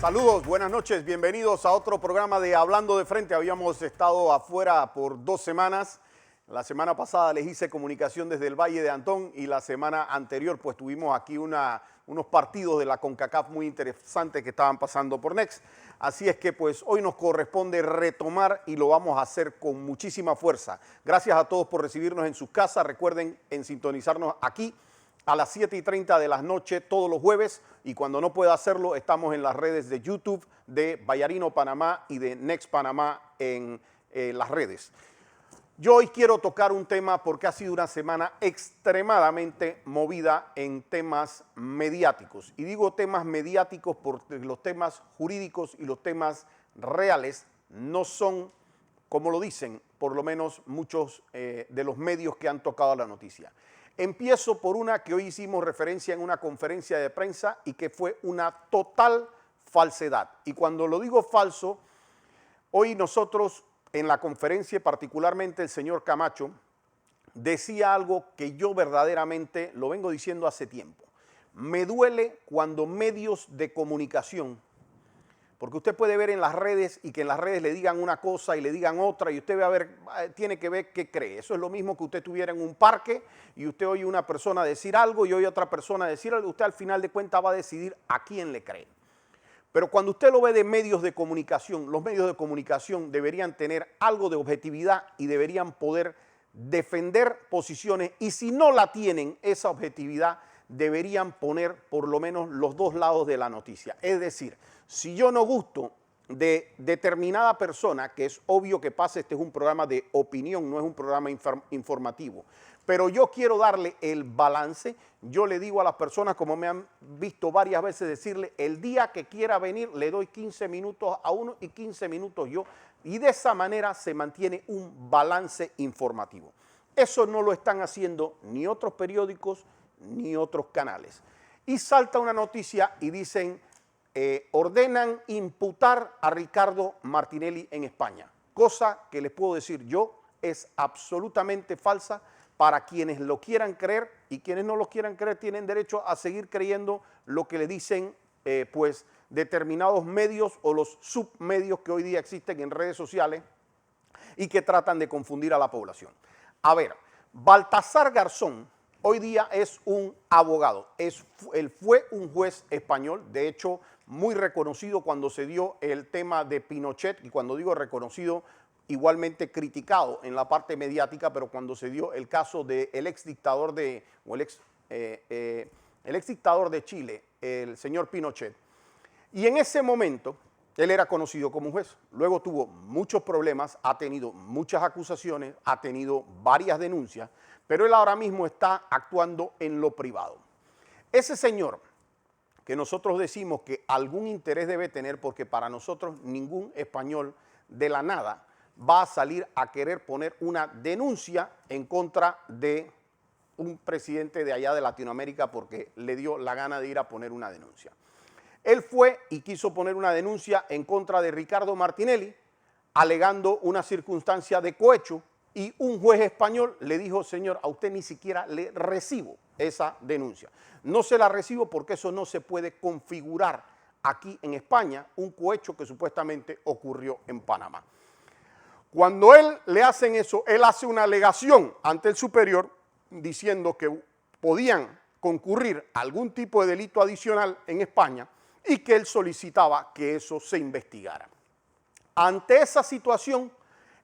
Saludos, buenas noches, bienvenidos a otro programa de Hablando de Frente. Habíamos estado afuera por 2 semanas. La semana pasada les hice comunicación desde el Valle de Antón y la semana anterior pues tuvimos aquí unos partidos de la CONCACAF muy interesantes que estaban pasando por Next. Así es que pues hoy nos corresponde retomar y lo vamos a hacer con muchísima fuerza. Gracias a todos por recibirnos en sus casas. Recuerden en sintonizarnos aquí a las 7:30 de la noche todos los jueves, y cuando no pueda hacerlo estamos en las redes de YouTube de Vallarino Panamá y de Next Panamá en las redes. Yo hoy quiero tocar un tema porque ha sido una semana extremadamente movida en temas mediáticos. Y digo temas mediáticos porque los temas jurídicos y los temas reales no son, como lo dicen, por lo menos muchos de los medios que han tocado la noticia. Empiezo por una que hoy hicimos referencia en una conferencia de prensa y que fue una total falsedad. Y cuando lo digo falso, hoy nosotros en la conferencia, particularmente el señor Camacho, decía algo que yo verdaderamente lo vengo diciendo hace tiempo. Me duele cuando medios de comunicación, porque usted puede ver en las redes y que en las redes le digan una cosa y le digan otra y usted va a ver, tiene que ver qué cree. Eso es lo mismo que usted estuviera en un parque y usted oye una persona decir algo y oye otra persona decir algo. Usted al final de cuentas va a decidir a quién le cree. Pero cuando usted lo ve de medios de comunicación, los medios de comunicación deberían tener algo de objetividad y deberían poder defender posiciones, y si no la tienen, esa objetividad, deberían poner por lo menos los dos lados de la noticia. Es decir, si yo no gusto de determinada persona, que es obvio que pasa, este es un programa de opinión, no es un programa informativo, pero yo quiero darle el balance. Yo le digo a las personas, como me han visto varias veces decirle, el día que quiera venir le doy 15 minutos a uno y 15 minutos yo, y de esa manera se mantiene un balance informativo. Eso no lo están haciendo ni otros periódicos ni otros canales. Y salta una noticia y dicen, ordenan imputar a Ricardo Martinelli en España, cosa que les puedo decir yo es absolutamente falsa. Para quienes lo quieran creer, y quienes no lo quieran creer tienen derecho a seguir creyendo lo que le dicen pues determinados medios o los submedios que hoy día existen en redes sociales y que tratan de confundir a la población. A ver, Baltasar Garzón hoy día es un abogado, él fue un juez español, de hecho muy reconocido cuando se dio el tema de Pinochet, y cuando digo reconocido, igualmente criticado en la parte mediática, pero cuando se dio el caso del exdictador de Chile, el señor Pinochet. Y en ese momento él era conocido como un juez. Luego tuvo muchos problemas, ha tenido muchas acusaciones, ha tenido varias denuncias, pero él ahora mismo está actuando en lo privado. Ese señor, que nosotros decimos que algún interés debe tener, porque para nosotros ningún español de la nada va a salir a querer poner una denuncia en contra de un presidente de allá de Latinoamérica porque le dio la gana de ir a poner una denuncia. Él fue y quiso poner una denuncia en contra de Ricardo Martinelli, alegando una circunstancia de cohecho, y un juez español le dijo, señor, a usted ni siquiera le recibo esa denuncia. No se la recibo porque eso no se puede configurar aquí en España, un cohecho que supuestamente ocurrió en Panamá. Cuando él le hacen eso, él hace una alegación ante el superior diciendo que podían concurrir a algún tipo de delito adicional en España y que él solicitaba que eso se investigara. Ante esa situación,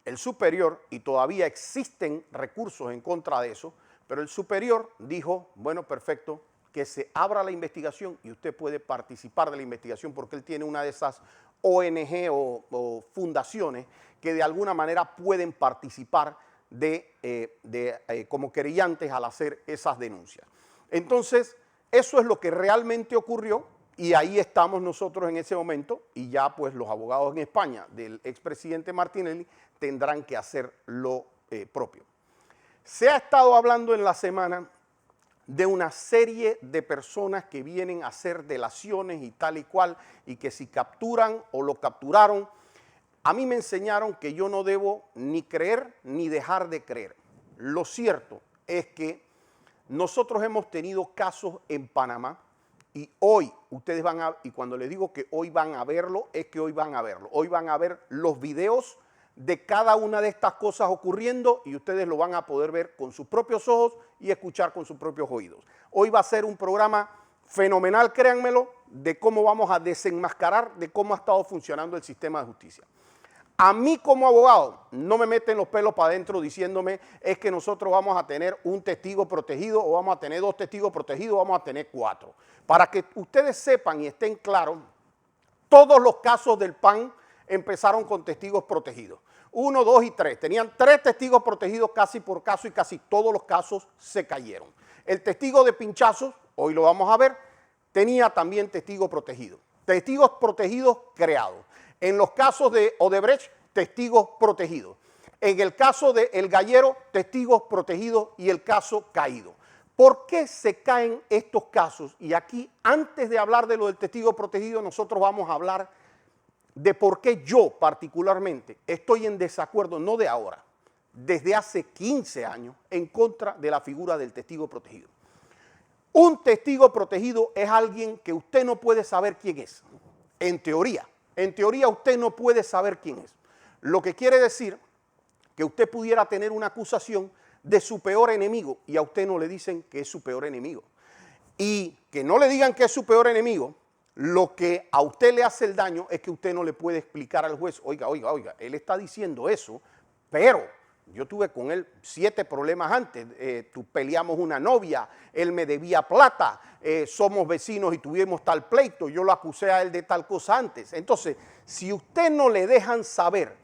el superior, y todavía existen recursos en contra de eso, pero el superior dijo, bueno, perfecto, que se abra la investigación y usted puede participar de la investigación porque él tiene una de esas ONG o fundaciones que de alguna manera pueden participar como querellantes al hacer esas denuncias. Entonces, eso es lo que realmente ocurrió y ahí estamos nosotros en ese momento, y ya pues los abogados en España del expresidente Martinelli tendrán que hacer lo propio. Se ha estado hablando en la semana de una serie de personas que vienen a hacer delaciones y tal y cual, y que si capturan o lo capturaron. A mí me enseñaron que yo no debo ni creer ni dejar de creer. Lo cierto es que nosotros hemos tenido casos en Panamá Y hoy ustedes van a, y cuando les digo que hoy van a verlo, es que hoy van a verlo. Hoy van a ver los videos de cada una de estas cosas ocurriendo y ustedes lo van a poder ver con sus propios ojos y escuchar con sus propios oídos. Hoy va a ser un programa fenomenal, créanmelo, de cómo vamos a desenmascarar de cómo ha estado funcionando el sistema de justicia. A mí como abogado no me meten los pelos para adentro diciéndome es que nosotros vamos a tener un testigo protegido o vamos a tener 2 testigos protegidos o vamos a tener 4. Para que ustedes sepan y estén claros, todos los casos del PAN empezaron con testigos protegidos. 1, 2 y 3. Tenían 3 testigos protegidos casi por caso y casi todos los casos se cayeron. El testigo de pinchazos, hoy lo vamos a ver, tenía también testigo protegido. Testigos protegidos creados. En los casos de Odebrecht, testigos protegidos. En el caso de El Gallero, testigos protegidos y el caso caído. ¿Por qué se caen estos casos? Y aquí, antes de hablar de lo del testigo protegido, nosotros vamos a hablar de por qué yo particularmente estoy en desacuerdo, no de ahora, desde hace 15 años, en contra de la figura del testigo protegido. Un testigo protegido es alguien que usted no puede saber quién es, en teoría. En teoría usted no puede saber quién es. Lo que quiere decir que usted pudiera tener una acusación de su peor enemigo y a usted no le dicen que es su peor enemigo. Y que no le digan que es su peor enemigo, lo que a usted le hace el daño es que usted no le puede explicar al juez, oiga, él está diciendo eso, pero yo tuve con él 7 problemas antes, peleamos una novia, él me debía plata, somos vecinos y tuvimos tal pleito, yo lo acusé a él de tal cosa antes. Entonces, si usted no le dejan saber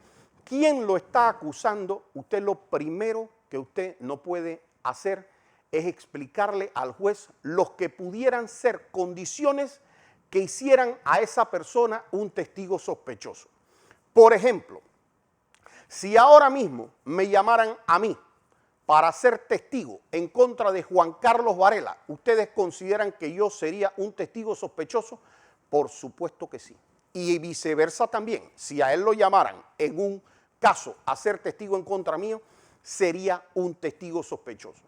quién lo está acusando, usted lo primero que usted no puede hacer es explicarle al juez los que pudieran ser condiciones que hicieran a esa persona un testigo sospechoso. Por ejemplo, si ahora mismo me llamaran a mí para ser testigo en contra de Juan Carlos Varela, ¿ustedes consideran que yo sería un testigo sospechoso? Por supuesto que sí. Y viceversa también. Si a él lo llamaran en un caso a ser testigo en contra mío, sería un testigo sospechoso.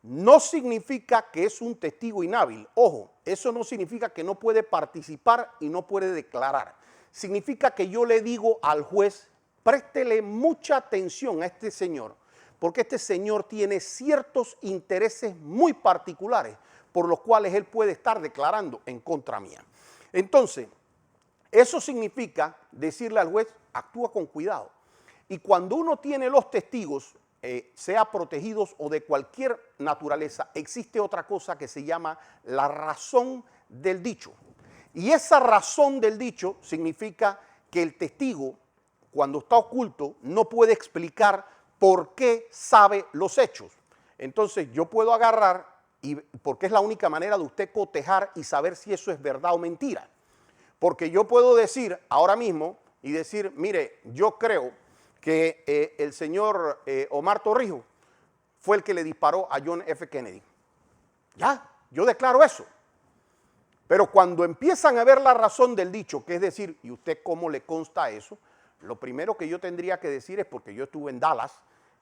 No significa que es un testigo inhábil. Ojo, eso no significa que no puede participar y no puede declarar. Significa que yo le digo al juez, préstele mucha atención a este señor, porque este señor tiene ciertos intereses muy particulares por los cuales él puede estar declarando en contra mía. Entonces, eso significa decirle al juez, actúa con cuidado. Y cuando uno tiene los testigos, sea protegidos o de cualquier naturaleza, existe otra cosa que se llama la razón del dicho. Y esa razón del dicho significa que el testigo, cuando está oculto, no puede explicar por qué sabe los hechos. Entonces yo puedo agarrar, porque es la única manera de usted cotejar y saber si eso es verdad o mentira. Porque yo puedo decir ahora mismo y decir, mire, yo creo que el señor Omar Torrijos fue el que le disparó a John F. Kennedy. Ya, yo declaro eso. Pero cuando empiezan a ver la razón del dicho, que es decir, ¿y usted cómo le consta eso? Lo primero que yo tendría que decir es porque yo estuve en Dallas,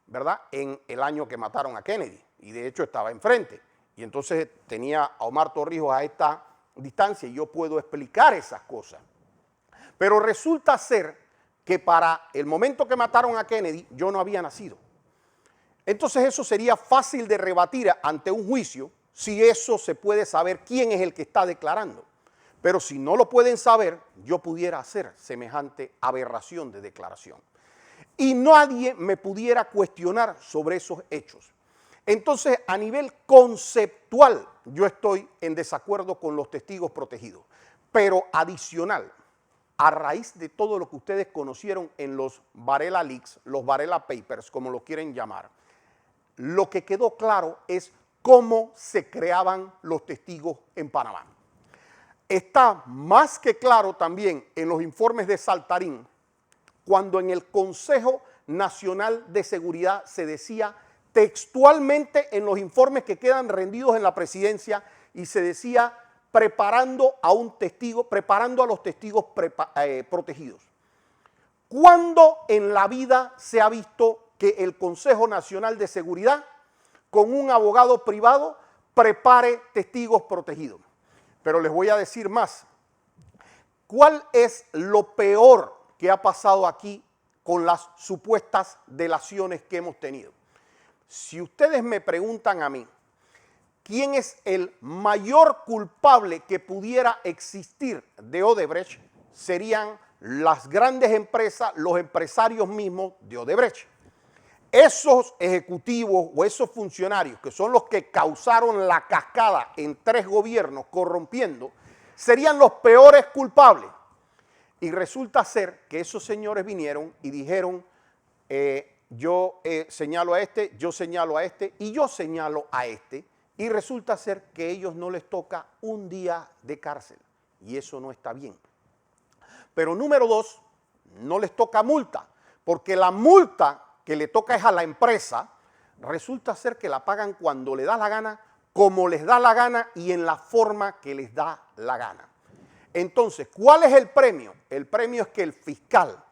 ¿verdad?, en el año que mataron a Kennedy, y de hecho estaba enfrente. Y entonces tenía a Omar Torrijos a esta distancia y yo puedo explicar esas cosas. Pero resulta ser que para el momento que mataron a Kennedy, yo no había nacido. Entonces eso sería fácil de rebatir ante un juicio si eso se puede saber quién es el que está declarando. Pero si no lo pueden saber, yo pudiera hacer semejante aberración de declaración. Y nadie me pudiera cuestionar sobre esos hechos. Entonces, a nivel conceptual, yo estoy en desacuerdo con los testigos protegidos. Pero adicional, a raíz de todo lo que ustedes conocieron en los Varela Leaks, los Varela Papers, como lo quieren llamar, lo que quedó claro es cómo se creaban los testigos en Panamá. Está más que claro también en los informes de Saltarín, cuando en el Consejo Nacional de Seguridad se decía textualmente en los informes que quedan rendidos en la presidencia y se decía preparando a un testigo, preparando a los testigos protegidos. ¿Cuándo en la vida se ha visto que el Consejo Nacional de Seguridad con un abogado privado prepare testigos protegidos? Pero les voy a decir más. ¿Cuál es lo peor que ha pasado aquí con las supuestas delaciones que hemos tenido? Si ustedes me preguntan a mí, ¿quién es el mayor culpable que pudiera existir de Odebrecht? Serían las grandes empresas, los empresarios mismos de Odebrecht. Esos ejecutivos o esos funcionarios que son los que causaron la cascada en 3 gobiernos corrompiendo, serían los peores culpables. Y resulta ser que esos señores vinieron y dijeron, yo señalo a este, yo señalo a este y yo señalo a este. Y resulta ser que a ellos no les toca un día de cárcel. Y eso no está bien. Pero número 2, no les toca multa. Porque la multa que le toca es a la empresa, resulta ser que la pagan cuando le da la gana, como les da la gana y en la forma que les da la gana. Entonces, ¿cuál es el premio? El premio es que el fiscal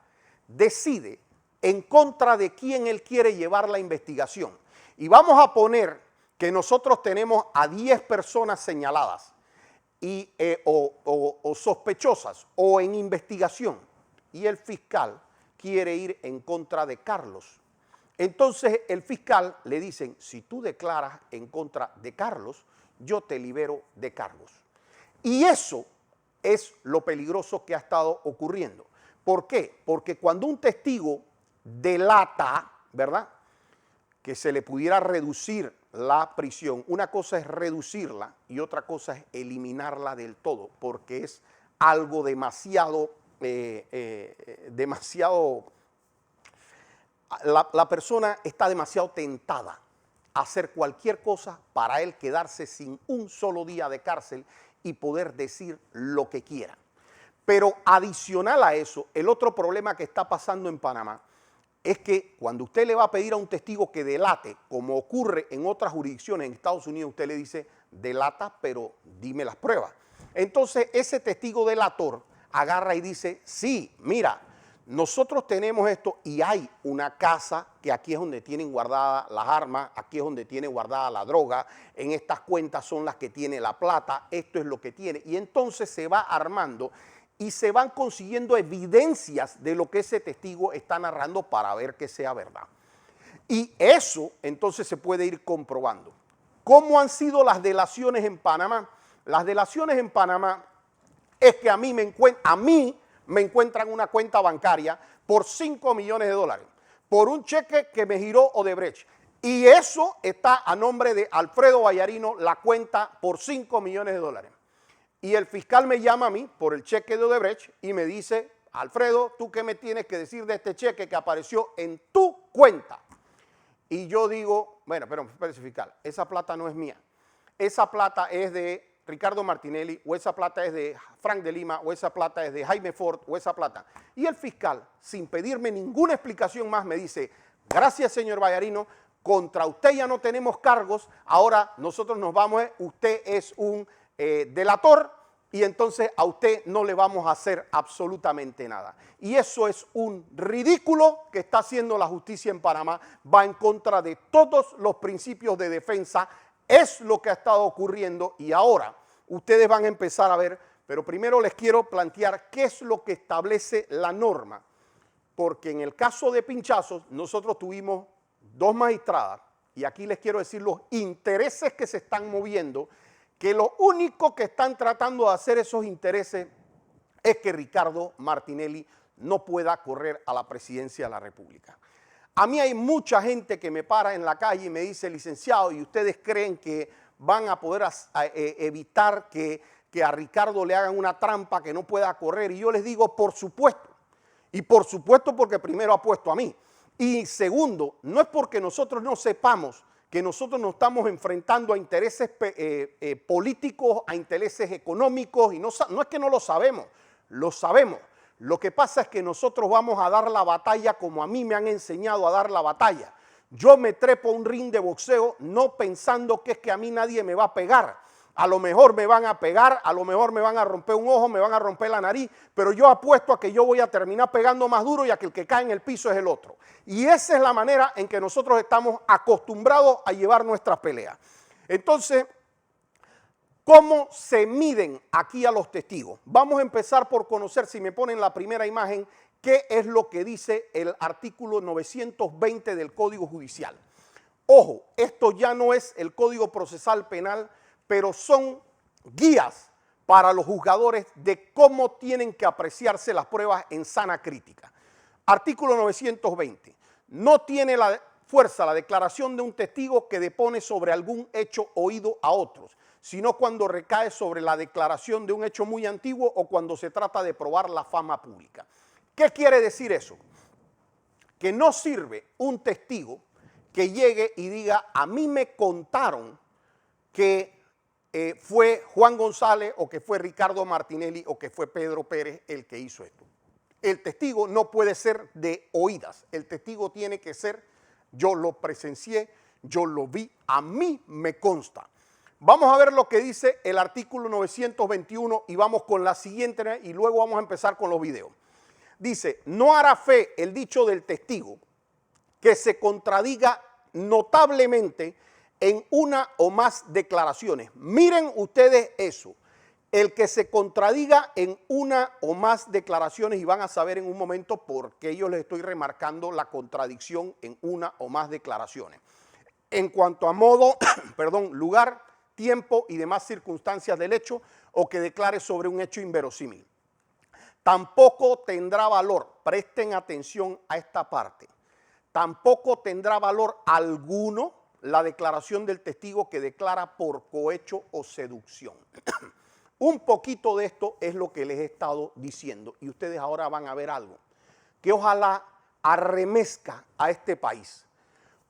decide en contra de quién él quiere llevar la investigación. Y vamos a poner que nosotros tenemos a 10 personas señaladas y, o sospechosas o en investigación y el fiscal quiere ir en contra de Carlos. Entonces el fiscal le dicen, si tú declaras en contra de Carlos, yo te libero de cargos. Y eso es lo peligroso que ha estado ocurriendo. ¿Por qué? Porque cuando un testigo delata, ¿verdad?, que se le pudiera reducir la prisión, una cosa es reducirla y otra cosa es eliminarla del todo, porque es algo demasiado, la persona está demasiado tentada a hacer cualquier cosa para él quedarse sin un solo día de cárcel y poder decir lo que quiera. Pero adicional a eso, el otro problema que está pasando en Panamá es que cuando usted le va a pedir a un testigo que delate, como ocurre en otras jurisdicciones en Estados Unidos, usted le dice, delata, pero dime las pruebas. Entonces, ese testigo delator agarra y dice, sí, mira, nosotros tenemos esto y hay una casa que aquí es donde tienen guardadas las armas, aquí es donde tiene guardada la droga, en estas cuentas son las que tiene la plata, esto es lo que tiene. Y entonces se va armando y se van consiguiendo evidencias de lo que ese testigo está narrando para ver que sea verdad. Y eso entonces se puede ir comprobando. ¿Cómo han sido las delaciones en Panamá? Las delaciones en Panamá es que a mí me encuentran una cuenta bancaria por 5 millones de dólares, por un cheque que me giró Odebrecht. Y eso está a nombre de Alfredo Vallarino, la cuenta por 5 millones de dólares. Y el fiscal me llama a mí por el cheque de Odebrecht y me dice, Alfredo, ¿tú qué me tienes que decir de este cheque que apareció en tu cuenta? Y yo digo, bueno, pero fiscal, esa plata no es mía. Esa plata es de Ricardo Martinelli, o esa plata es de Frank de Lima, o esa plata es de Jaime Ford, o esa plata. Y el fiscal, sin pedirme ninguna explicación más, me dice, gracias, señor Vallarino, contra usted ya no tenemos cargos, ahora nosotros nos vamos, usted es un delator, y entonces a usted no le vamos a hacer absolutamente nada. Y eso es un ridículo que está haciendo la justicia en Panamá, va en contra de todos los principios de defensa. Es lo que ha estado ocurriendo y ahora ustedes van a empezar a ver, pero primero les quiero plantear qué es lo que establece la norma, porque en el caso de pinchazos nosotros tuvimos 2 magistradas y aquí les quiero decir los intereses que se están moviendo, que lo único que están tratando de hacer esos intereses es que Ricardo Martinelli no pueda correr a la presidencia de la República. A mí hay mucha gente que me para en la calle y me dice, licenciado, ¿y ustedes creen que van a poder evitar que a Ricardo le hagan una trampa que no pueda correr? Y yo les digo, por supuesto. Y por supuesto porque primero ha puesto a mí. Y segundo, no es porque nosotros no sepamos que nosotros nos estamos enfrentando a intereses políticos, a intereses económicos, y no es que no lo sabemos, lo sabemos. Lo que pasa es que nosotros vamos a dar la batalla como a mí me han enseñado a dar la batalla. Yo me trepo a un ring de boxeo no pensando que es que a mí nadie me va a pegar. A lo mejor me van a pegar, a lo mejor me van a romper un ojo, me van a romper la nariz, pero yo apuesto a que yo voy a terminar pegando más duro y a que el que cae en el piso es el otro. Y esa es la manera en que nosotros estamos acostumbrados a llevar nuestras peleas. Entonces, ¿Cómo se miden aquí a los testigos? Vamos a empezar por conocer, si me ponen la primera imagen, qué es lo que dice el artículo 920 del Código Judicial. Ojo, esto ya no es el Código Procesal Penal, pero son guías para los juzgadores de cómo tienen que apreciarse las pruebas en sana crítica. Artículo 920. No tiene la fuerza la declaración de un testigo que depone sobre algún hecho oído a otros, sino cuando recae sobre la declaración de un hecho muy antiguo o cuando se trata de probar la fama pública. ¿Qué quiere decir eso? Que no sirve un testigo que llegue y diga, a mí me contaron que fue Juan González o que fue Ricardo Martinelli o que fue Pedro Pérez el que hizo esto. El testigo no puede ser de oídas, el testigo tiene que ser, yo lo presencié, yo lo vi, a mí me consta. Vamos a ver lo que dice el artículo 921 y vamos con la siguiente y luego vamos a empezar con los videos. Dice, no hará fe el dicho del testigo que se contradiga notablemente en una o más declaraciones. Miren ustedes eso, el que se contradiga en una o más declaraciones, y van a saber en un momento por qué yo les estoy remarcando la contradicción en una o más declaraciones. En cuanto a modo, lugar, tiempo y demás circunstancias del hecho, o que declare sobre un hecho inverosímil. Tampoco tendrá valor, presten atención a esta parte, tampoco tendrá valor alguno la declaración del testigo que declara por cohecho o seducción. Un poquito de esto es lo que les he estado diciendo y ustedes ahora van a ver algo que ojalá arremezca a este país.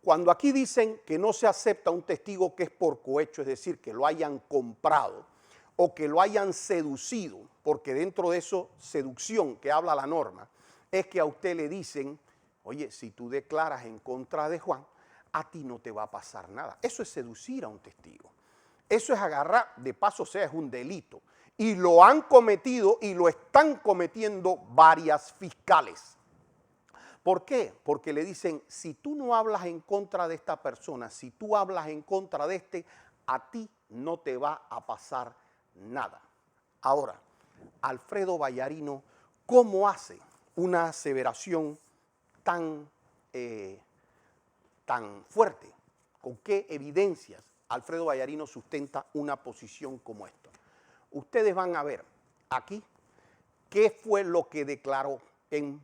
Cuando aquí dicen que no se acepta un testigo que es por cohecho, es decir, que lo hayan comprado o que lo hayan seducido, porque dentro de eso, seducción que habla la norma, es que a usted le dicen, oye, si tú declaras en contra de Juan, a ti no te va a pasar nada. Eso es seducir a un testigo. Eso es agarrar, de paso sea, es un delito. Y lo han cometido y lo están cometiendo varias fiscales. ¿Por qué? Porque le dicen, si tú no hablas en contra de esta persona, si tú hablas en contra de este, a ti no te va a pasar nada. Ahora, Alfredo Vallarino, ¿cómo hace una aseveración tan fuerte? ¿Con qué evidencias Alfredo Vallarino sustenta una posición como esta? Ustedes van a ver aquí qué fue lo que declaró en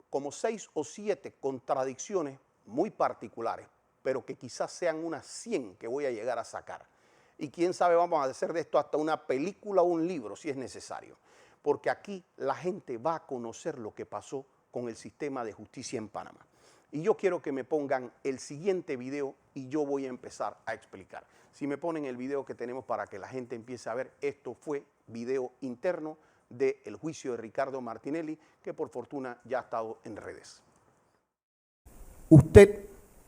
como 6 o 7 contradicciones muy particulares, pero que quizás sean unas 100 que voy a llegar a sacar. Y quién sabe, vamos a hacer de esto hasta una película o un libro si es necesario, porque aquí la gente va a conocer lo que pasó con el sistema de justicia en Panamá. Y yo quiero que me pongan el siguiente video y yo voy a empezar a explicar. Si me ponen el video que tenemos para que la gente empiece a ver, esto fue video interno del juicio de Ricardo Martinelli, que por fortuna ya ha estado en redes. Usted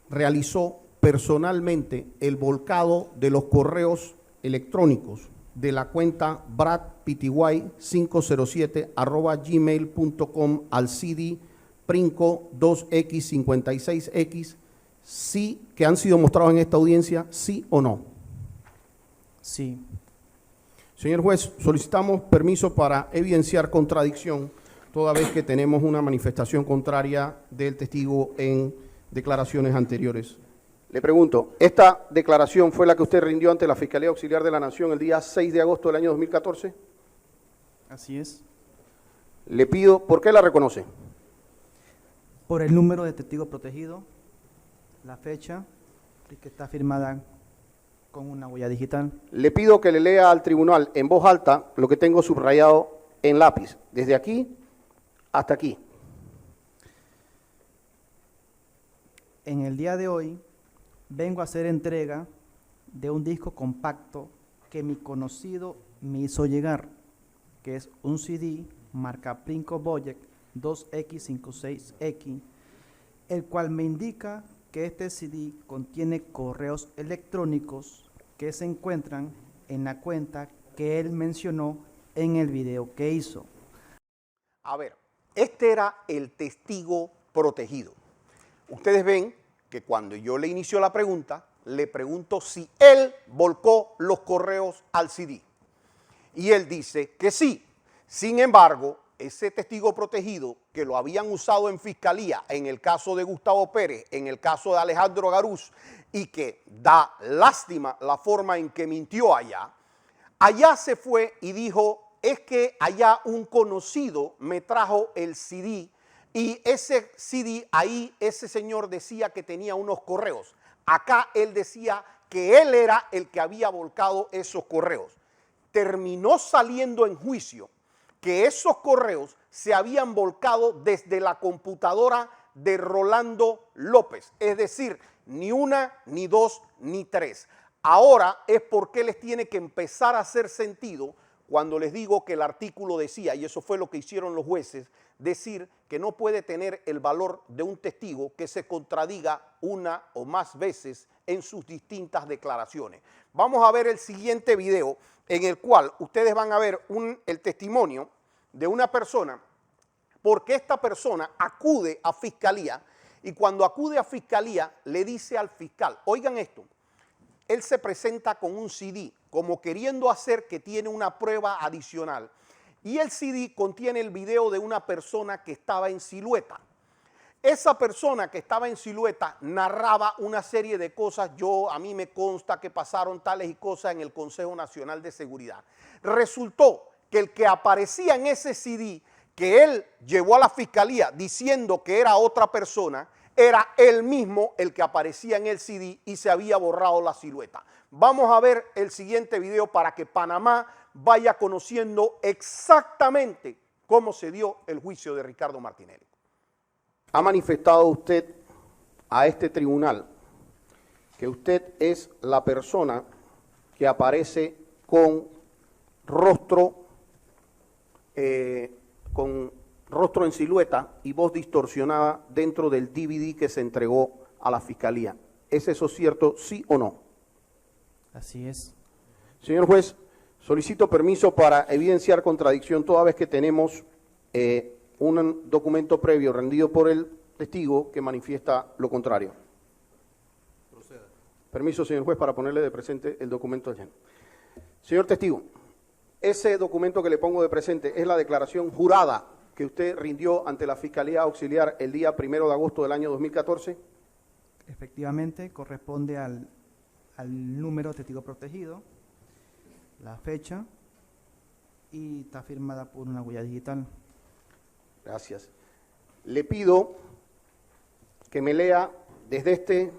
realizó personalmente el volcado de los correos electrónicos de la cuenta bradpty507@gmail.com al CD Princo 2X56X, sí, que han sido mostrados en esta audiencia, sí o no. Sí. Señor juez, solicitamos permiso para evidenciar contradicción, toda vez que tenemos una manifestación contraria del testigo en declaraciones anteriores. Le pregunto, ¿esta declaración fue la que usted rindió ante la Fiscalía Auxiliar de la Nación el día 6 de agosto del año 2014? Así es. Le pido, ¿por qué la reconoce? Por el número de testigo protegido, la fecha, y que está firmada con una huella digital. Le pido que le lea al tribunal en voz alta lo que tengo subrayado en lápiz, desde aquí hasta aquí. En el día de hoy vengo a hacer entrega de un disco compacto que mi conocido me hizo llegar, que es un CD marca Plinko Boyek 2X56X, el cual me indica que este CD contiene correos electrónicos que se encuentran en la cuenta que él mencionó en el video que hizo. A ver, este era el testigo protegido. Ustedes ven que cuando yo le inicio la pregunta, le pregunto si él volcó los correos al CD. Y él dice que sí. Sin embargo, ese testigo protegido que lo habían usado en fiscalía, en el caso de Gustavo Pérez, en el caso de Alejandro Garús, y que da lástima la forma en que mintió allá, allá se fue y dijo, es que allá un conocido me trajo el CD y ese CD ahí, ese señor decía que tenía unos correos. Acá él decía que él era el que había volcado esos correos. Terminó saliendo en juicio que esos correos se habían volcado desde la computadora de Rolando López. Es decir, ni una, ni dos, ni tres. Ahora es porque les tiene que empezar a hacer sentido cuando les digo que el artículo decía, y eso fue lo que hicieron los jueces, decir que no puede tener el valor de un testigo que se contradiga una o más veces en sus distintas declaraciones. Vamos a ver el siguiente video en el cual ustedes van a ver el testimonio de una persona, porque esta persona acude a fiscalía y cuando acude a fiscalía le dice al fiscal, oigan esto, él se presenta con un CD como queriendo hacer que tiene una prueba adicional y el CD contiene el video de una persona que estaba en silueta. Esa persona que estaba en silueta narraba una serie de cosas, a mí me consta que pasaron tales y cosas en el Consejo Nacional de Seguridad. Resultó que el que aparecía en ese CD que él llevó a la fiscalía diciendo que era otra persona, era él mismo el que aparecía en el CD y se había borrado la silueta. Vamos a ver el siguiente video para que Panamá vaya conociendo exactamente cómo se dio el juicio de Ricardo Martinelli. Ha manifestado usted a este tribunal que usted es la persona que aparece con rostro en silueta y voz distorsionada dentro del DVD que se entregó a la fiscalía. ¿Es eso cierto, sí o no? Así es. Señor juez, solicito permiso para evidenciar contradicción toda vez que tenemos un documento previo rendido por el testigo que manifiesta lo contrario. Proceda. Permiso, señor juez, para ponerle de presente el documento lleno. Señor testigo, ese documento que le pongo de presente es la declaración jurada que usted rindió ante la Fiscalía Auxiliar el día 1 de agosto del año 2014. Efectivamente, corresponde al número testigo protegido, la fecha y está firmada por una huella digital. Gracias. Le pido que me lea desde este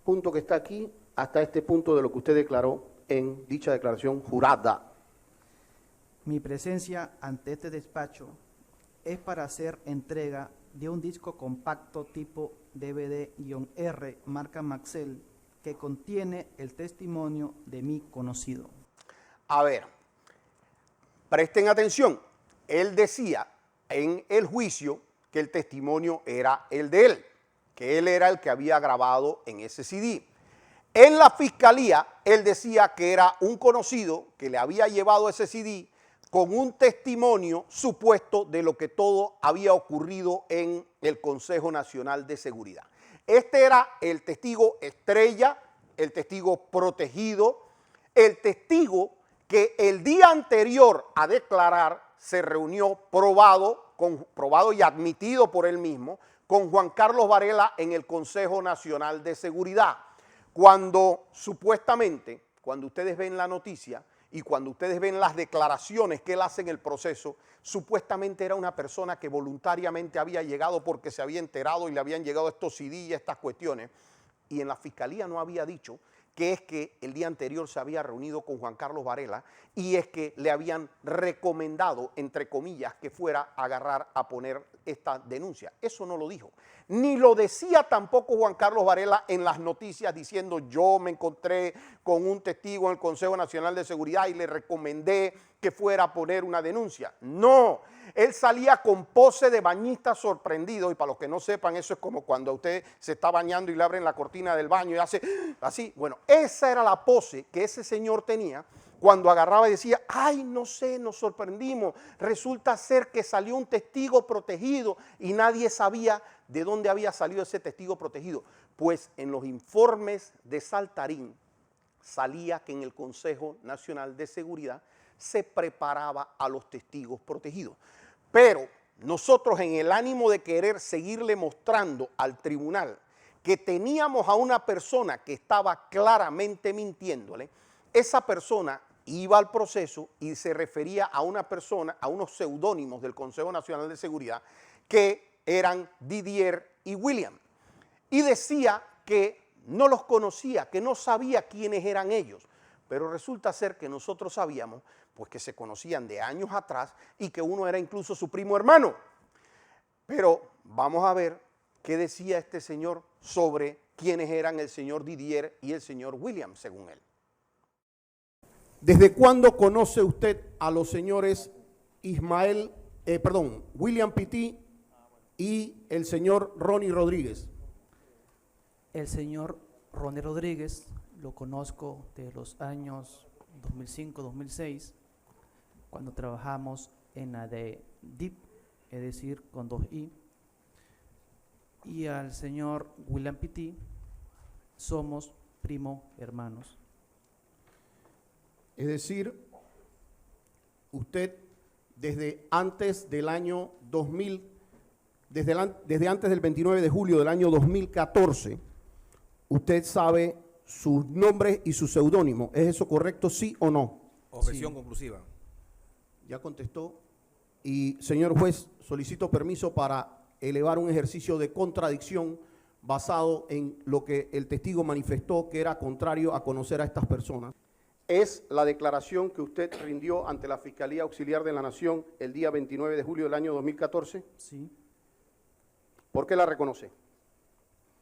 punto que está aquí hasta este punto de lo que usted declaró en dicha declaración jurada. Mi presencia ante este despacho es para hacer entrega de un disco compacto tipo DVD-R marca Maxell que contiene el testimonio de mi conocido. A ver, presten atención. Él decía en el juicio que el testimonio era el de él, que él era el que había grabado en ese CD. En la fiscalía, él decía que era un conocido que le había llevado ese CD con un testimonio supuesto de lo que todo había ocurrido en el Consejo Nacional de Seguridad. Este era el testigo estrella, el testigo protegido, el testigo que el día anterior a declarar se reunió probado y admitido por él mismo con Juan Carlos Varela en el Consejo Nacional de Seguridad. Cuando supuestamente, cuando ustedes ven la noticia y cuando ustedes ven las declaraciones que él hace en el proceso, supuestamente era una persona que voluntariamente había llegado porque se había enterado y le habían llegado estos CD y estas cuestiones, y en la fiscalía no había dicho que es que el día anterior se había reunido con Juan Carlos Varela y es que le habían recomendado, entre comillas, que fuera a agarrar a poner esta denuncia. Eso no lo dijo. Ni lo decía tampoco Juan Carlos Varela en las noticias diciendo yo me encontré con un testigo en el Consejo Nacional de Seguridad y le recomendé que fuera a poner una denuncia. No, él salía con pose de bañista sorprendido y para los que no sepan eso es como cuando usted se está bañando y le abren la cortina del baño y hace así. Bueno, esa era la pose que ese señor tenía cuando agarraba y decía, ay, no sé, nos sorprendimos, resulta ser que salió un testigo protegido y nadie sabía de dónde había salido ese testigo protegido. Pues en los informes de Saltarín salía que en el Consejo Nacional de Seguridad se preparaba a los testigos protegidos. Pero nosotros, en el ánimo de querer seguirle mostrando al tribunal que teníamos a una persona que estaba claramente mintiéndole, esa persona iba al proceso y se refería a una persona, a unos seudónimos del Consejo Nacional de Seguridad, que eran Didier y William. Y decía que no los conocía, que no sabía quiénes eran ellos. Pero resulta ser que nosotros sabíamos pues que se conocían de años atrás y que uno era incluso su primo hermano. Pero vamos a ver qué decía este señor sobre quiénes eran el señor Didier y el señor William, según él. ¿Desde cuándo conoce usted a los señores William Pitty y el señor Ronnie Rodríguez? El señor Ronnie Rodríguez lo conozco de los años 2005-2006, cuando trabajamos en la de DIP, es decir, con 2I. Y al señor William Pitty somos primo hermanos. Es decir, usted desde antes del año 2000, desde antes del 29 de julio del año 2014, usted sabe sus nombres y su seudónimo. ¿Es eso correcto, sí o no? Objeción conclusiva. Ya contestó. Y, señor juez, solicito permiso para elevar un ejercicio de contradicción basado en lo que el testigo manifestó que era contrario a conocer a estas personas. Es la declaración que usted rindió ante la Fiscalía Auxiliar de la Nación el día 29 de julio del año 2014. Sí, ¿Por qué la reconoce?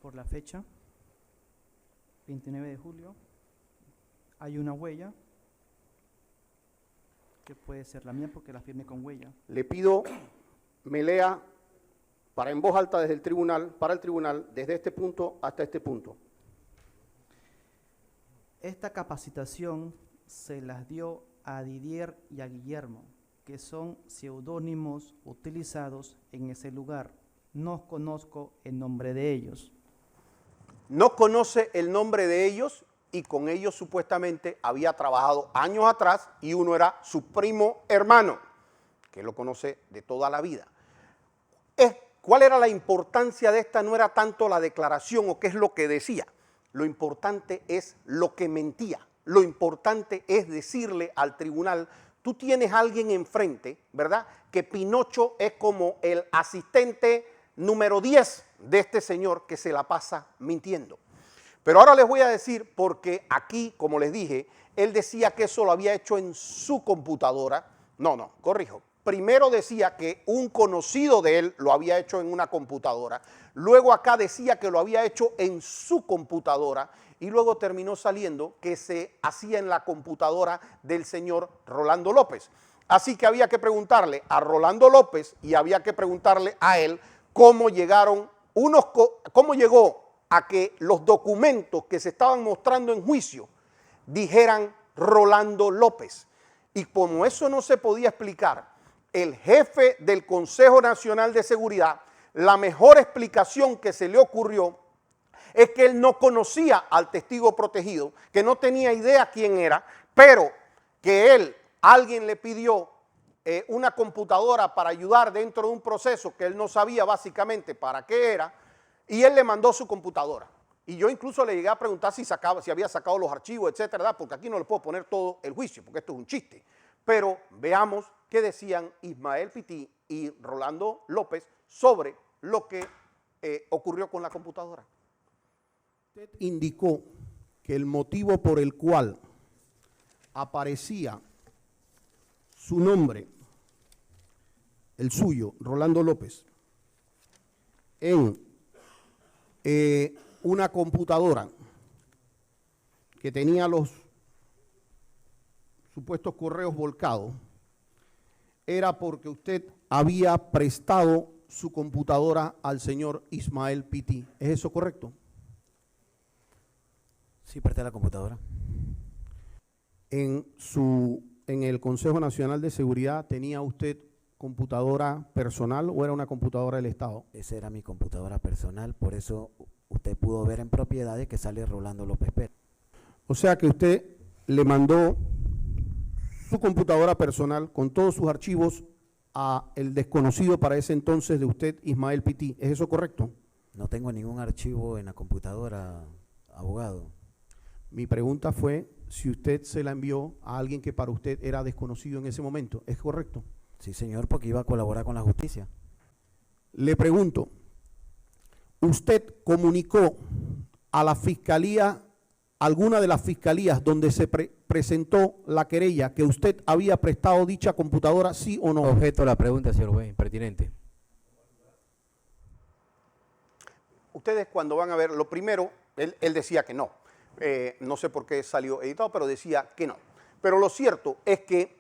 por la fecha, 29 de julio, hay una huella, que puede ser la mía porque la firmé con huella. Le pido me lea para en voz alta desde el tribunal, para el tribunal, desde este punto hasta este punto. Esta capacitación se las dio a Didier y a Guillermo, que son seudónimos utilizados en ese lugar. No conozco el nombre de ellos. No conoce el nombre de ellos y con ellos supuestamente había trabajado años atrás y uno era su primo hermano, que lo conoce de toda la vida. ¿Cuál era la importancia de esta? No era tanto la declaración o qué es lo que decía. Lo importante es lo que mentía. Lo importante es decirle al tribunal, tú tienes a alguien enfrente, ¿verdad? Que Pinocho es como el asistente número 10 de este señor que se la pasa mintiendo. Pero ahora les voy a decir, porque aquí, como les dije, él decía que eso lo había hecho en su computadora. No, corrijo. Primero decía que un conocido de él lo había hecho en una computadora. Luego acá decía que lo había hecho en su computadora. Y luego terminó saliendo que se hacía en la computadora del señor Rolando López. Así que había que preguntarle a Rolando López y había que preguntarle a él cómo llegó a que los documentos que se estaban mostrando en juicio dijeran Rolando López. Y como eso no se podía explicar, el jefe del Consejo Nacional de Seguridad, la mejor explicación que se le ocurrió es que él no conocía al testigo protegido, que no tenía idea quién era, pero que alguien le pidió una computadora para ayudar dentro de un proceso que él no sabía básicamente para qué era, y él le mandó su computadora. Y yo incluso le llegué a preguntar si había sacado los archivos, etcétera, ¿verdad? Porque aquí no le puedo poner todo el juicio, porque esto es un chiste. Pero veamos qué decían Ismael Pitty y Rolando López sobre lo que ocurrió con la computadora. Usted indicó que el motivo por el cual aparecía su nombre, el suyo, Rolando López, en una computadora que tenía los supuestos correos volcados, era porque usted había prestado su computadora al señor Ismael Pitty. ¿Es eso correcto? Sí, presté la computadora. En el Consejo Nacional de Seguridad, ¿tenía usted computadora personal o era una computadora del Estado? Esa era mi computadora personal, por eso usted pudo ver en propiedades que sale Rolando López Pérez. O sea que usted le mandó su computadora personal con todos sus archivos a el desconocido para ese entonces de usted, Ismael Pití. ¿Es eso correcto? No tengo ningún archivo en la computadora, abogado. Mi pregunta fue si usted se la envió a alguien que para usted era desconocido en ese momento. ¿Es correcto? Sí, señor, porque iba a colaborar con la justicia. Le pregunto, ¿usted comunicó a la fiscalía, alguna de las fiscalías donde se presentó la querella, que usted había prestado dicha computadora, sí o no? Objeto a la pregunta, señor juez, impertinente. Ustedes cuando van a ver, lo primero, él decía que no. No sé por qué salió editado, pero decía que no. Pero lo cierto es que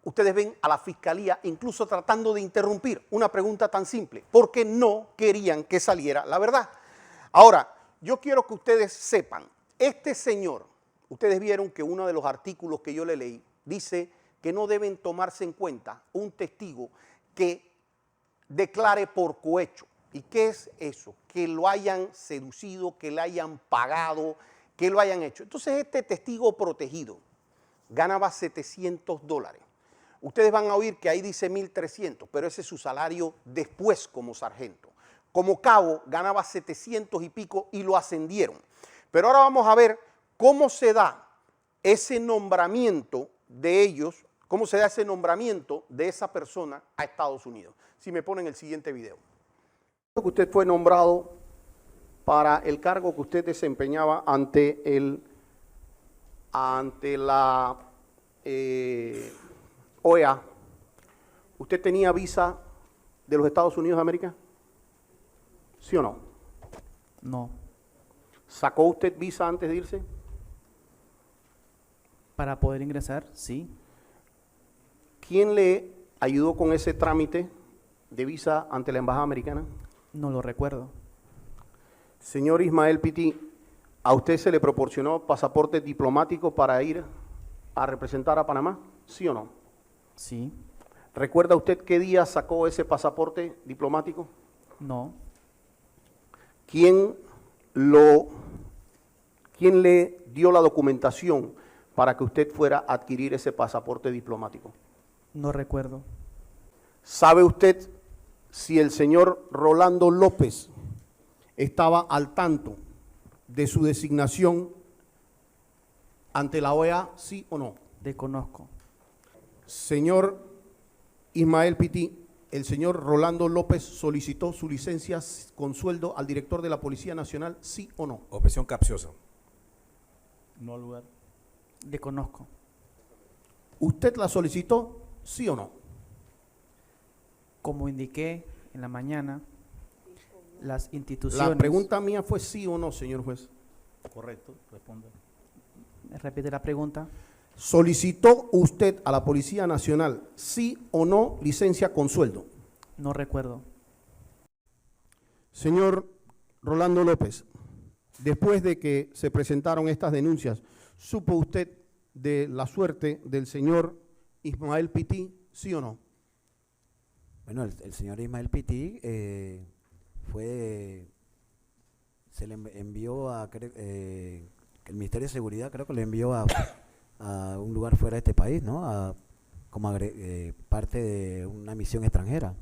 ustedes ven a la fiscalía incluso tratando de interrumpir una pregunta tan simple, porque no querían que saliera la verdad. Ahora, yo quiero que ustedes sepan, este señor, ustedes vieron que uno de los artículos que yo le leí dice que no deben tomarse en cuenta un testigo que declare por cohecho. ¿Y qué es eso? Que lo hayan seducido, que le hayan pagado, que lo hayan hecho. Entonces este testigo protegido ganaba $700. Ustedes van a oír que ahí dice 1.300, pero ese es su salario después como sargento. Como cabo ganaba 700 y pico y lo ascendieron. Pero ahora vamos a ver cómo se da ese nombramiento de ellos, cómo se da ese nombramiento de esa persona a Estados Unidos. Si me ponen el siguiente video. Que usted fue nombrado para el cargo que usted desempeñaba ante la OEA. ¿Usted tenía visa de los Estados Unidos de América? ¿Sí o no? No. ¿Sacó usted visa antes de irse? Para poder ingresar, sí. ¿Quién le ayudó con ese trámite de visa ante la Embajada Americana? No lo recuerdo. Señor Ismael Pití, ¿a usted se le proporcionó pasaporte diplomático para ir a representar a Panamá? ¿Sí o no? Sí. ¿Recuerda usted qué día sacó ese pasaporte diplomático? No. ¿Quién le dio la documentación para que usted fuera a adquirir ese pasaporte diplomático? No recuerdo. ¿Sabe usted si el señor Rolando López estaba al tanto de su designación ante la OEA, sí o no? Desconozco. Señor Ismael Pití, el señor Rolando López solicitó su licencia con sueldo al director de la Policía Nacional, sí o no? Objeción capciosa. No lugar. Desconozco. ¿Usted la solicitó, sí o no? Como indiqué en la mañana, las instituciones... La pregunta mía fue sí o no, señor juez. Correcto, responde. Repite la pregunta. ¿Solicitó usted a la Policía Nacional, sí o no, licencia con sueldo? No recuerdo. Señor Rolando López, después de que se presentaron estas denuncias, ¿supo usted de la suerte del señor Ismael Pití, sí o no? Bueno, el señor Ismael Pití se le envió el Ministerio de Seguridad, creo que le envió a un lugar fuera de este país, ¿no? Como parte de una misión extranjera,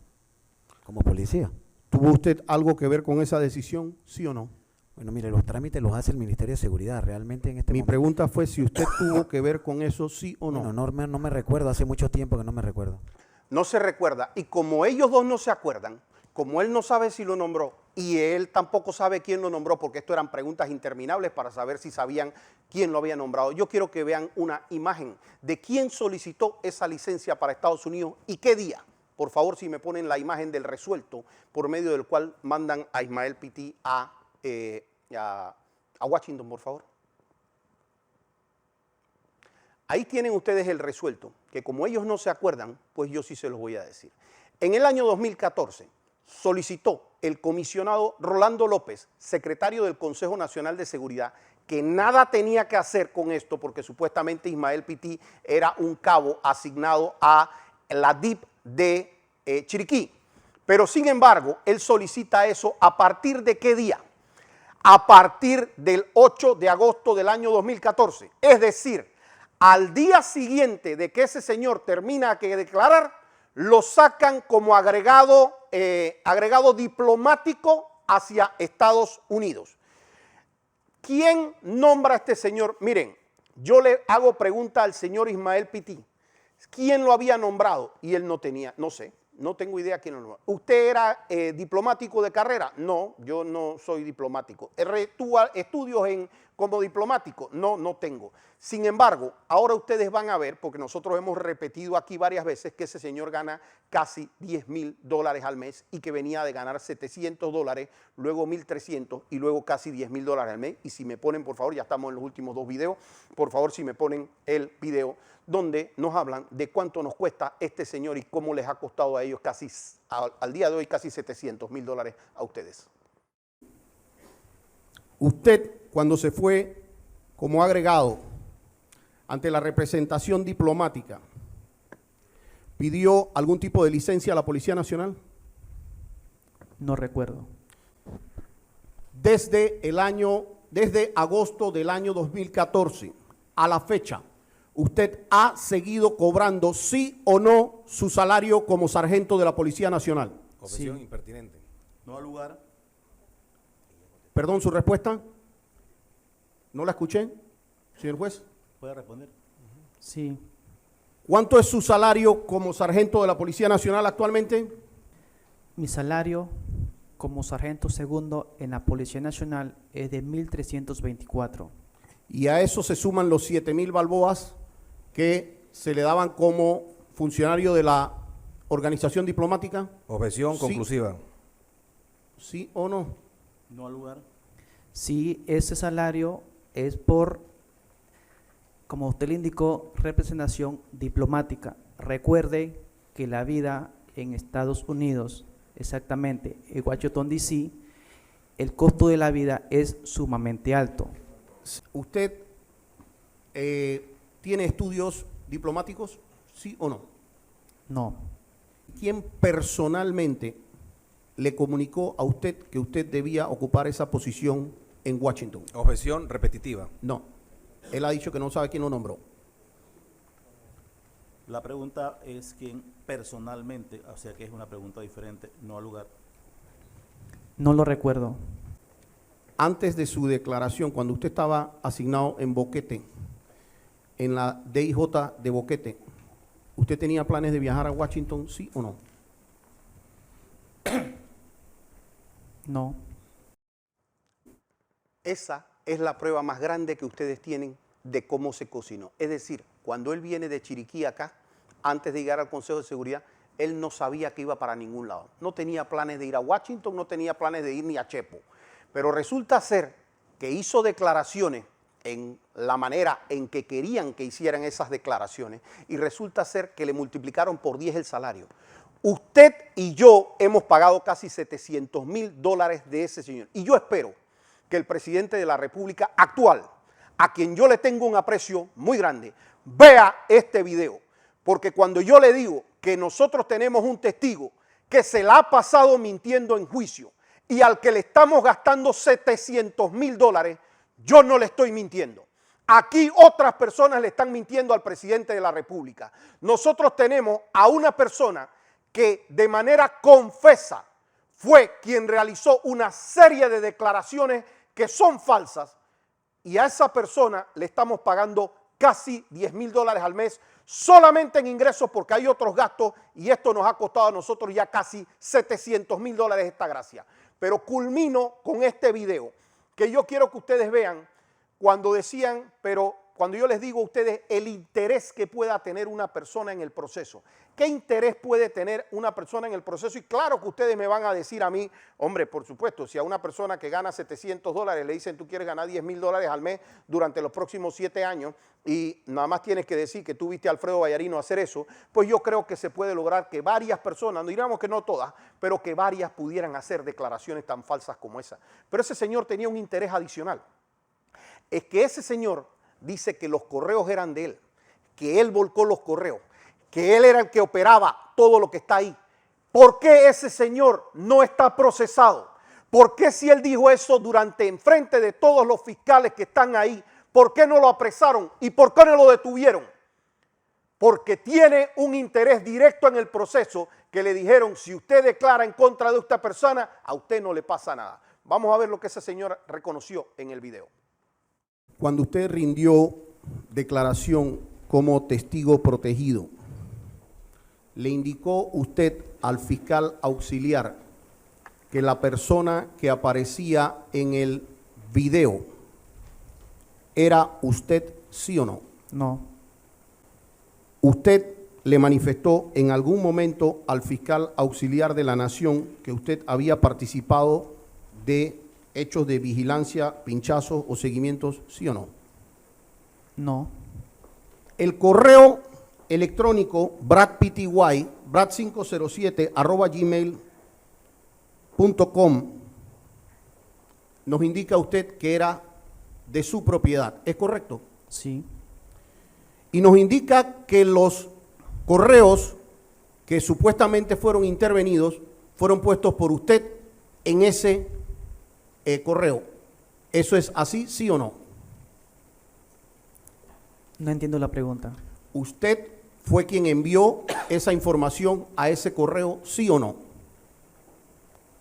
como policía. ¿Tuvo usted algo que ver con esa decisión, sí o no? Bueno, mire, los trámites los hace el Ministerio de Seguridad, realmente en este Mi momento. pregunta fue si usted tuvo que ver con eso, sí o no. Bueno, no me recuerdo, hace mucho tiempo que no me recuerdo. No se recuerda, y como ellos dos no se acuerdan, como él no sabe si lo nombró y él tampoco sabe quién lo nombró, porque esto eran preguntas interminables para saber si sabían quién lo había nombrado, yo quiero que vean una imagen de quién solicitó esa licencia para Estados Unidos y qué día. Por favor, si me ponen la imagen del resuelto por medio del cual mandan a Ismael Pití a Washington, por favor. Ahí tienen ustedes el resuelto, que como ellos no se acuerdan, pues yo sí se los voy a decir. En el año 2014 solicitó el comisionado Rolando López, secretario del Consejo Nacional de Seguridad, que nada tenía que hacer con esto porque supuestamente Ismael Pití era un cabo asignado a la DIP de Chiriquí. Pero sin embargo, él solicita eso ¿a partir de qué día? A partir del 8 de agosto del año 2014, es decir, Al día siguiente de que ese señor termina de declarar, lo sacan como agregado diplomático hacia Estados Unidos. ¿Quién nombra a este señor? Miren, yo le hago pregunta al señor Ismael Pití. ¿Quién lo había nombrado? Y él no tenía, no sé, no tengo idea quién lo nombró. ¿Usted era diplomático de carrera? No, yo no soy diplomático. ¿Tuvo estudios como diplomático? No, no tengo. Sin embargo, ahora ustedes van a ver, porque nosotros hemos repetido aquí varias veces que ese señor gana casi $10,000 al mes y que venía de ganar $700, luego 1.300 y luego casi $10,000 al mes. Y si me ponen, por favor, ya estamos en los últimos 2 videos, por favor, si me ponen el video donde nos hablan de cuánto nos cuesta este señor y cómo les ha costado a ellos casi, al día de hoy, casi $700,000 a ustedes. Usted, cuando se fue como agregado ante la representación diplomática, ¿pidió algún tipo de licencia a la Policía Nacional? No recuerdo. Desde agosto del año 2014 a la fecha, ¿usted ha seguido cobrando, sí o no, su salario como sargento de la Policía Nacional? Confesión Sí. impertinente. No al lugar. Perdón, ¿su respuesta? ¿No la escuché, señor juez? Puede responder. Sí, ¿Cuánto es su salario como sargento de la Policía Nacional actualmente? mi salario como sargento segundo en la Policía Nacional es de 1.324. Y a eso se suman los 7,000 balboas que se le daban como funcionario de la organización diplomática. Objeción Sí. conclusiva. ¿Sí o no? No al lugar. Sí, ese salario es por, como usted le indicó, representación diplomática. Recuerde que la vida en Estados Unidos, exactamente en Washington, D.C., el costo de la vida es sumamente alto. ¿Usted tiene estudios diplomáticos? ¿Sí o no? No, ¿Quién personalmente le comunicó a usted que usted debía ocupar esa posición en Washington? Objeción repetitiva. No. Él ha dicho que no sabe quién lo nombró. La pregunta es quién personalmente, o sea que es una pregunta diferente, no al lugar. no lo recuerdo. Antes de su declaración, cuando usted estaba asignado en Boquete, en la DIJ de Boquete, ¿usted tenía planes de viajar a Washington, sí o no? No, Esa es la prueba más grande que ustedes tienen de cómo se cocinó. Es decir, cuando él viene de Chiriquí acá, antes de llegar al Consejo de Seguridad, él no sabía que iba para ningún lado. No tenía planes de ir a Washington, no tenía planes de ir ni a Chepo. Pero resulta ser que hizo declaraciones en la manera en que querían que hicieran esas declaraciones y resulta ser que le multiplicaron por 10 el salario. Usted y yo hemos pagado casi $700,000 de ese señor. Y yo espero que el presidente de la República actual, a quien yo le tengo un aprecio muy grande, vea este video. Porque cuando yo le digo que nosotros tenemos un testigo que se la ha pasado mintiendo en juicio y al que le estamos gastando $700,000, yo no le estoy mintiendo. Aquí otras personas le están mintiendo al presidente de la República. Nosotros tenemos a una persona que de manera confesa fue quien realizó una serie de declaraciones que son falsas y a esa persona le estamos pagando casi $10,000 al mes solamente en ingresos porque hay otros gastos y esto nos ha costado a nosotros ya casi $700,000 esta gracia. Pero culmino con este video que yo quiero que ustedes vean cuando decían, pero cuando yo les digo a ustedes el interés que pueda tener una persona en el proceso. ¿Qué interés puede tener una persona en el proceso? Y claro que ustedes me van a decir a mí, hombre, por supuesto, si a una persona que gana $700 le dicen tú quieres ganar $10,000 al mes durante los próximos 7 años y nada más tienes que decir que tú viste a Alfredo Vallarino hacer eso, pues yo creo que se puede lograr que varias personas, no digamos que no todas, pero que varias pudieran hacer declaraciones tan falsas como esa. Pero ese señor tenía un interés adicional. Es que ese señor dice que los correos eran de él, que él volcó los correos, que él era el que operaba todo lo que está ahí. ¿Por qué ese señor no está procesado? ¿Por qué si él dijo eso enfrente de todos los fiscales que están ahí? ¿Por qué no lo apresaron? ¿Y por qué no lo detuvieron? Porque tiene un interés directo en el proceso que le dijeron, si usted declara en contra de esta persona, a usted no le pasa nada. Vamos a ver lo que ese señor reconoció en el video. Cuando usted rindió declaración como testigo protegido, ¿le indicó usted al fiscal auxiliar que la persona que aparecía en el video era usted, sí o no? No, ¿Usted le manifestó en algún momento al fiscal auxiliar de la Nación que usted había participado de hechos de vigilancia, pinchazos o seguimientos, sí o no? no, El correo electrónico brad507@gmail.com nos indica usted que era de su propiedad, ¿es correcto? sí, Y nos indica que los correos que supuestamente fueron intervenidos fueron puestos por usted en ese correo. ¿Eso es así, sí o no? no entiendo la pregunta. ¿Usted fue quien envió esa información a ese correo, sí o no?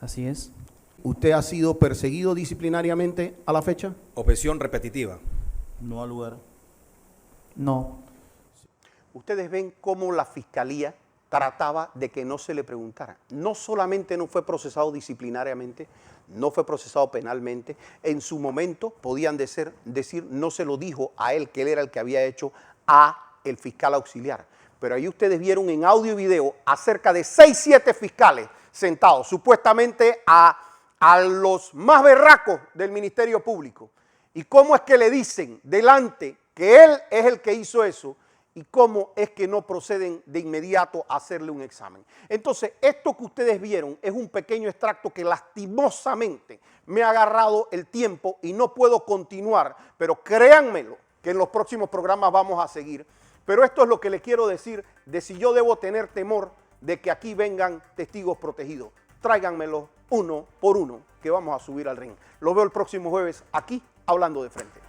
Así es. ¿Usted ha sido perseguido disciplinariamente a la fecha? Objeción repetitiva. No al lugar. No, Ustedes ven cómo la fiscalía trataba de que no se le preguntara. No solamente no fue procesado disciplinariamente, no fue procesado penalmente, en su momento podían decir no se lo dijo a él, que él era el que había hecho a el fiscal auxiliar. Pero ahí ustedes vieron en audio y video a cerca de 6, 7 fiscales sentados, supuestamente a los más berracos del Ministerio Público. ¿Y cómo es que le dicen delante que él es el que hizo eso? ¿Y cómo es que no proceden de inmediato a hacerle un examen? Entonces, esto que ustedes vieron es un pequeño extracto que lastimosamente me ha agarrado el tiempo y no puedo continuar, pero créanmelo que en los próximos programas vamos a seguir. Pero esto es lo que le quiero decir de si yo debo tener temor de que aquí vengan testigos protegidos. Tráiganmelo uno por uno, que vamos a subir al ring. Los veo el próximo jueves aquí, Hablando de Frente.